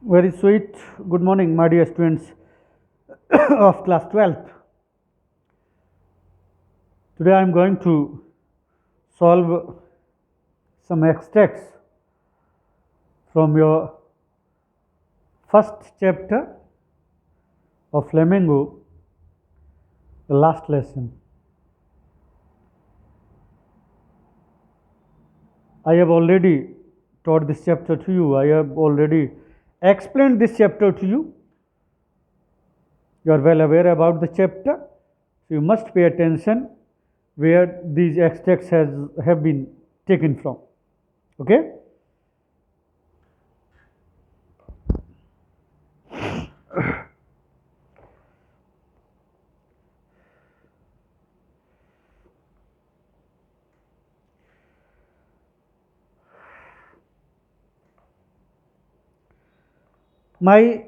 Very sweet. Good morning, my dear students of class 12th. Today I am going to solve some extracts from your first chapter of Flamingo, the last lesson. I have already taught this chapter to you. I have already explained this chapter to you. You are well aware about the chapter. So you must pay attention where these extracts have been taken from. Okay? My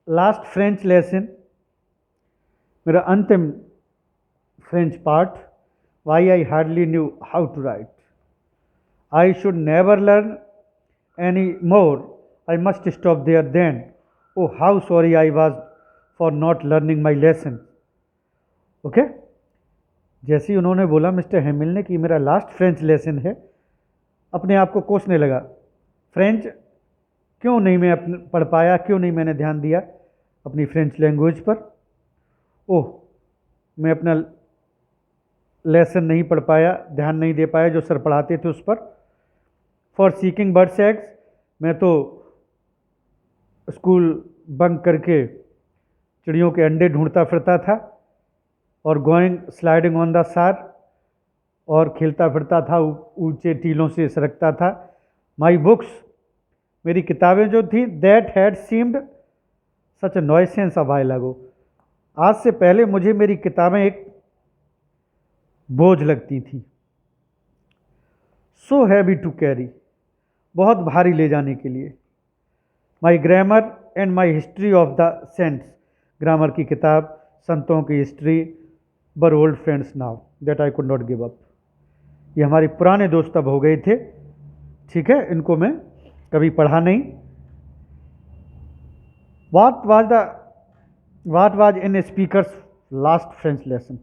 last French lesson, मेरा अंतिम French part, why I hardly knew how to write. I should never learn any more. I must stop there then. Oh, how sorry I was for not learning my lesson. Okay? जैसे ही उन्होंने बोला mister Hemil ने कि मेरा last French lesson है, अपने आप को कोसने लगा। फ्रेंच क्यों नहीं मैं पढ़ पाया, क्यों नहीं मैंने ध्यान दिया अपनी फ्रेंच लैंग्वेज पर। ओह, मैं अपना लेसन नहीं पढ़ पाया, ध्यान नहीं दे पाया जो सर पढ़ाते थे उस पर। फॉर सीकिंग बर्ड्स एग्स, मैं तो स्कूल बंक करके चिड़ियों के अंडे ढूंढता फिरता था। और गोइंग स्लाइडिंग ऑन द सार, और खेलता फिरता था, ऊंचे टीलों से सरकता था। माई बुक्स, मेरी किताबें जो थी, that had seemed such a nuisance a while ago, आज से पहले मुझे मेरी किताबें एक बोझ लगती थी। सो हैवी टू कैरी, बहुत भारी ले जाने के लिए। My grammar and my history of the saints, grammar की किताब, संतों की हिस्ट्री, बर old friends now that I could not give up. ये हमारे पुराने दोस्त अब हो गए थे, ठीक है, इनको मैं कभी पढ़ा नहीं। What was in speaker's last French lesson,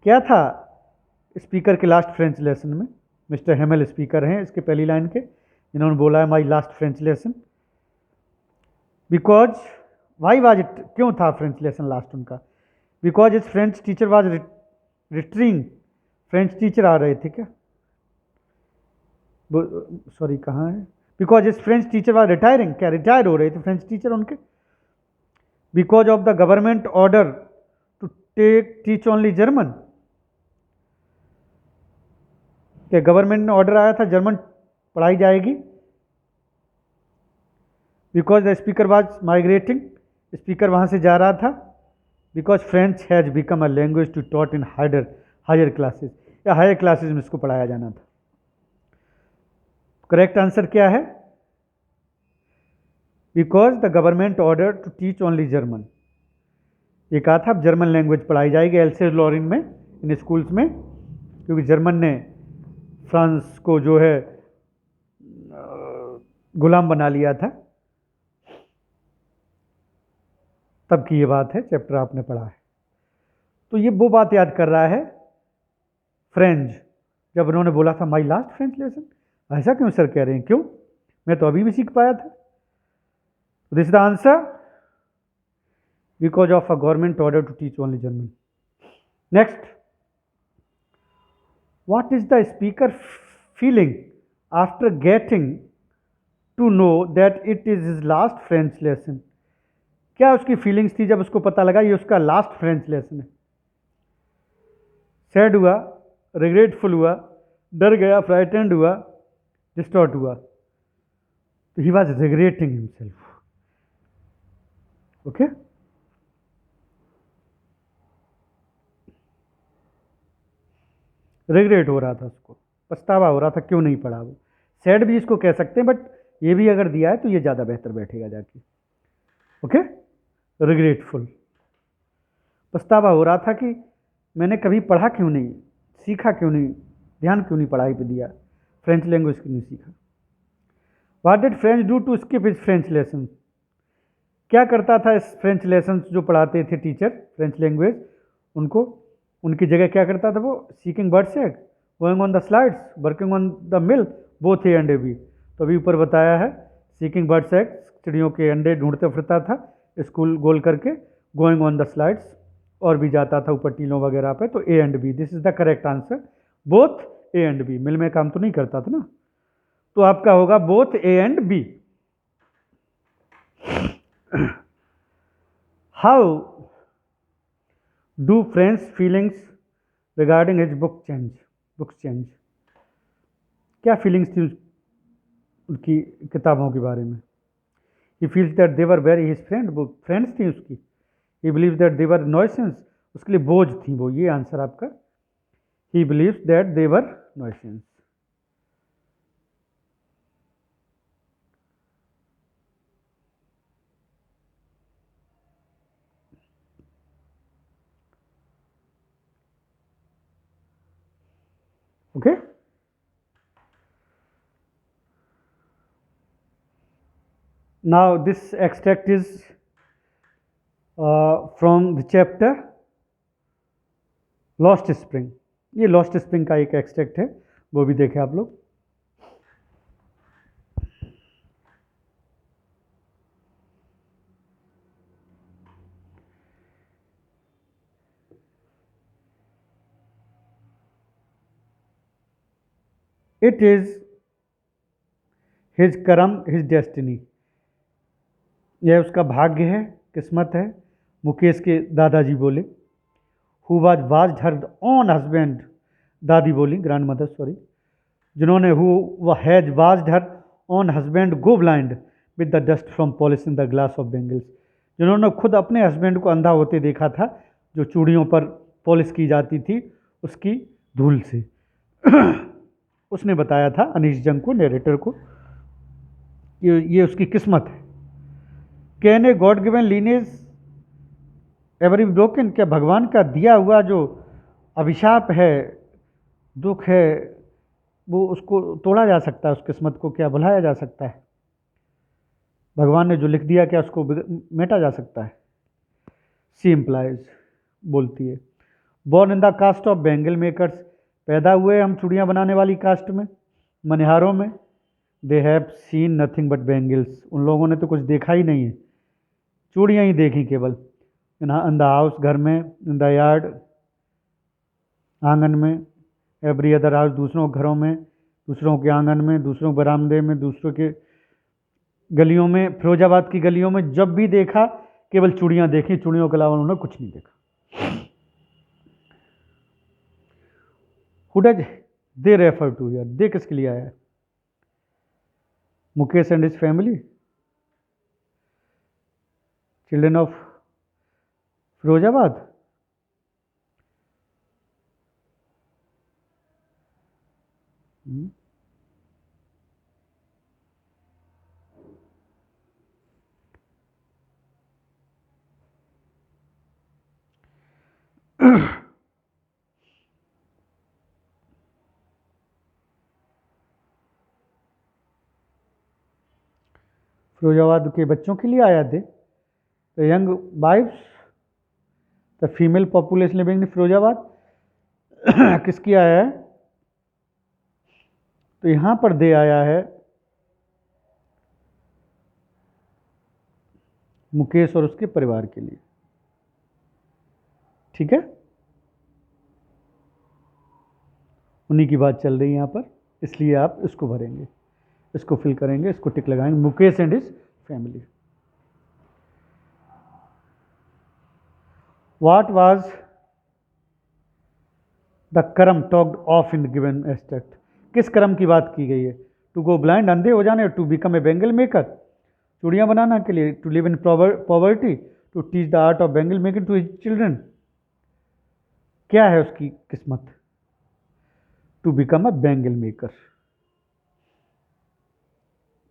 क्या था स्पीकर के लास्ट फ्रेंच लेसन में। मिस्टर हेमल स्पीकर हैं इसके पहली लाइन के, इन्होंने बोला है my last French lesson. Because why was it, क्यों था फ्रेंच लेसन लास्ट उनका। Because his French teacher was retiring, French teacher आ रहे थे क्या, सॉरी कहाँ है। Because his French teacher was retiring, क्या रिटायर हो रहे थे फ्रेंच टीचर उनके। Because of the government order to teach only German, क्या गवर्नमेंट ने ऑर्डर आया था जर्मन पढ़ाई जाएगी। Because the speaker was migrating, speaker वहाँ से जा रहा था। Because French has become a language to taught in higher classes, या हायर क्लासेस में इसको पढ़ाया जाना था। करेक्ट आंसर क्या है, because the government order to teach only German. ये कहा था अब जर्मन लैंग्वेज पढ़ाई जाएगी एल्सेस लॉरेन में, इन स्कूल्स में, क्योंकि जर्मन ने फ्रांस को जो है गुलाम बना लिया था। तब की ये बात है, चैप्टर आपने पढ़ा है। तो ये वो बात याद कर रहा है फ्रेंच, जब उन्होंने बोला था माई लास्ट फ्रेंच लेसन। ऐसा क्यों सर कह रहे हैं, क्यों, मैं तो अभी भी सीख पाया था। This is the answer, because of a government order to teach only German. Next, what is the speaker feeling after getting to know that it is his last French lesson? क्या उसकी फीलिंग्स थी जब उसको पता लगा ये उसका last French lesson है। सैड हुआ, रिग्रेटफुल हुआ, डर गया, फ्राइटेंड हुआ, डिस्टॉर्ट हुआ। तो he was regretting himself. Okay, regret हो रहा था, उसको पछतावा हो रहा था क्यों नहीं पढ़ा वो। सैड भी इसको कह सकते हैं, बट ये भी अगर दिया है तो ये ज़्यादा बेहतर बैठेगा जाके। ओके, रिग्रेटफुल, पछतावा हो रहा था कि मैंने कभी पढ़ा क्यों नहीं, सीखा क्यों नहीं, ध्यान क्यों नहीं पढ़ाई पे दिया, फ्रेंच लैंग्वेज क्यों नहीं सीखा। What did French do to skip his French lesson, क्या करता था इस फ्रेंच लेसन जो पढ़ाते थे टीचर फ्रेंच लैंग्वेज उनको, उनकी जगह क्या करता था वो, seeking birds egg, going on the slides, working on the mill, both A and A B. तो अभी ऊपर बताया है सीकिंग बर्ड्स एग, चिड़ियों के अंडे ढूंढते फिरता था स्कूल गोल करके, गोइंग ऑन द स्लाइड्स, और भी जाता था ऊपर टीलों वगैरह पे। तो A and B, this is the correct answer, both A and B. Mill में काम तो नहीं करता था ना, तो आपका होगा both A and B. How do friends feelings regarding his book change, क्या फीलिंग्स थी उनकी किताबों के बारे में? He feels that they were very his friend, वो फ्रेंड्स थी उसकी। He believe that they were nuisance, उसके लिए बोझ थी वो, ये आंसर आपका। He believes that they were nuisance. Okay. Now this extract is from the chapter Lost Spring. ये लॉस्ट स्प्रिंग का एक एक्सट्रैक्ट है, वो भी देखें आप लोग। इट इज हिज कर्म हिज डेस्टिनी, यह उसका भाग्य है, किस्मत है। मुकेश के दादाजी बोले। Who was her own husband, दादी बोली, ग्रैंड मदर सॉरी, जिन्होंने who has watched her own husband go blind with the dust from polishing the glass of bangles, जिन्होंने खुद अपने हस्बैंड को अंधा होते देखा था जो चूड़ियों पर पॉलिश की जाती थी उसकी धूल से। उसने बताया था अनीश जंग को, नरेटर को, ये उसकी किस्मत है। Can a god given lineage every broken, क्या भगवान का दिया हुआ जो अभिशाप है, दुख है, वो उसको तोड़ा जा सकता है? उस किस्मत को क्या भुलाया जा सकता है? भगवान ने जो लिख दिया क्या उसको मेटा जा सकता है? सी इम्प्लाइज बोलती है, born in the caste of bangle makers, पैदा हुए हम चूड़ियाँ बनाने वाली कास्ट में, मनिहारों में। They have seen nothing but bangles, उन लोगों ने तो कुछ देखा ही नहीं है, चूड़ियाँ ही देखी केवल। इन द हाउस, घर में, इन द यार्ड, आंगन में, एवरी अदर हाउस, दूसरों के घरों में, दूसरों के आंगन में, दूसरों के बरामदे में, दूसरों के गलियों में, फिरोजाबाद की गलियों में जब भी देखा केवल चूड़ियाँ देखी, चूड़ियों के अलावा उन्होंने कुछ नहीं देखा। Who does they refer to here, they किसके लिए आया है? Mukesh and his family, children of Firozabad, Firozabad के बच्चों के लिए आया थे। The young wives, the female population living in Firozabad, किसकी आया है? तो यहाँ पर दे आया है मुकेश और उसके परिवार के लिए। ठीक है, उन्हीं की बात चल रही है यहाँ पर, इसलिए आप इसको भरेंगे, इसको फिल करेंगे, इसको टिक लगाएंगे, Mukesh and his family. What was the karma talked of in given extract, किस कर्म की बात की गई है? टू गो ब्लाइंड, अंधे हो जाने, to become a bangle maker, चूड़ियाँ बनाना के लिए, to live in poverty, to teach the art of bangle making to his children. क्या है उसकी किस्मत? To become a bangle maker,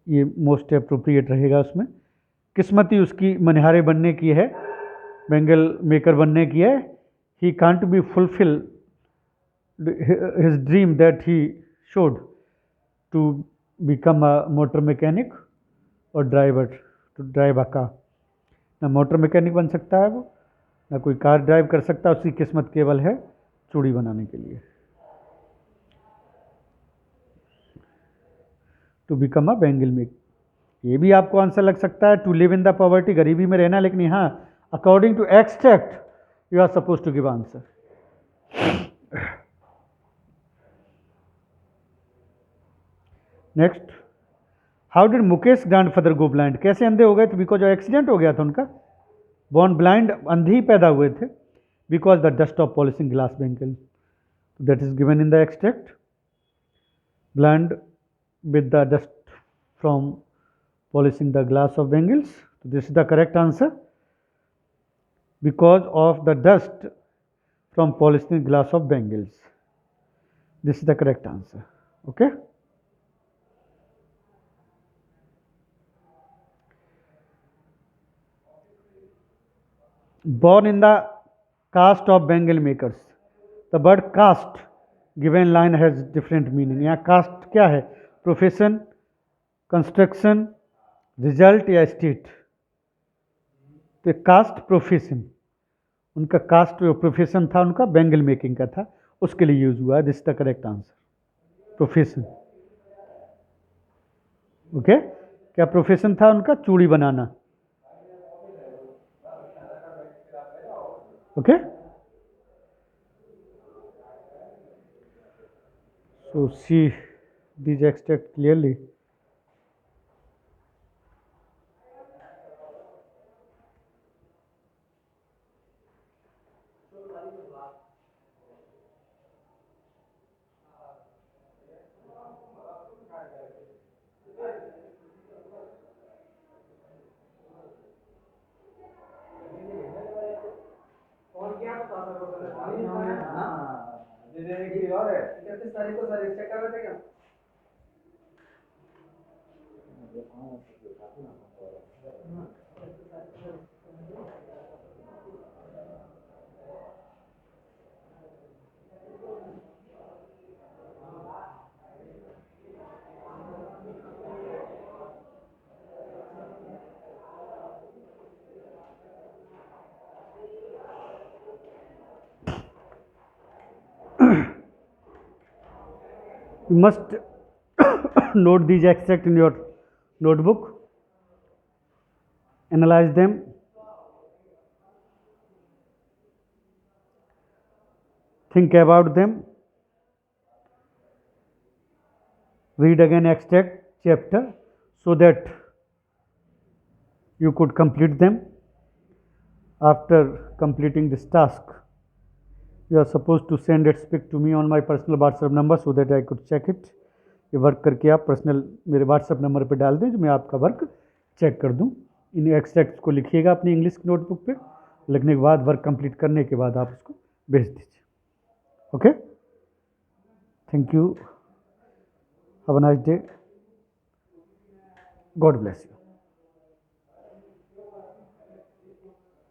ये मोस्ट अप्रोप्रिएट रहेगा उसमें। किस्मत ही उसकी मनिहारे बनने की है, बेंगल मेकर बनने की है। He can't be fulfil his dream that he should to become a motor mechanic और driver, to drive a car. ना मोटर मैकेनिक बन सकता है वो, ना कोई कार ड्राइव कर सकता है, उसकी किस्मत केवल है चूड़ी बनाने के लिए, to become a bangle make. ये भी आपको आंसर लग सकता है, to live in the poverty, गरीबी में रहना, लेकिन यहाँ according to extract you are suppose to give answer. Next, how did Mukesh grandfather go blind, कैसे अंधे हो गए थे? बिकॉज एक्सीडेंट हो गया था उनका, बॉर्न ब्लाइंड, अंधे ही पैदा हुए थे, because the dust of polishing glass bangle, that is given in the extract, blind with the dust from polishing the glass of bangles. So this is the correct answer, because of the dust from polishing glass of bangles. This is the correct answer. Okay. Born in the caste of bangle makers. The word caste given line has different meaning. यहाँ caste क्या है? Profession, construction, result या state? तो cast profession, उनका cast जो profession था उनका bangle making का था, उसके लिए यूज हुआ है। This the correct answer, profession. Okay, क्या प्रोफेशन था उनका? चूड़ी बनाना। Okay, so see these extract clearly. You must note these extracts in your notebook, analyze them, think about them, read again extract chapter so that you could complete them. After completing this task, you are supposed to send its pic to me on my personal WhatsApp number so that I could check it. ये work करके आप personal मेरे WhatsApp number पे डाल दें, जो मैं आपका वर्क चेक कर दूं। इन एक्सट्रैक्ट्स को लिखिएगा अपनी इंग्लिश की नोटबुक पे, लिखने के बाद वर्क कंप्लीट करने के बाद आप उसको भेज दीजिए। Okay, thank you, have a nice day, God bless you.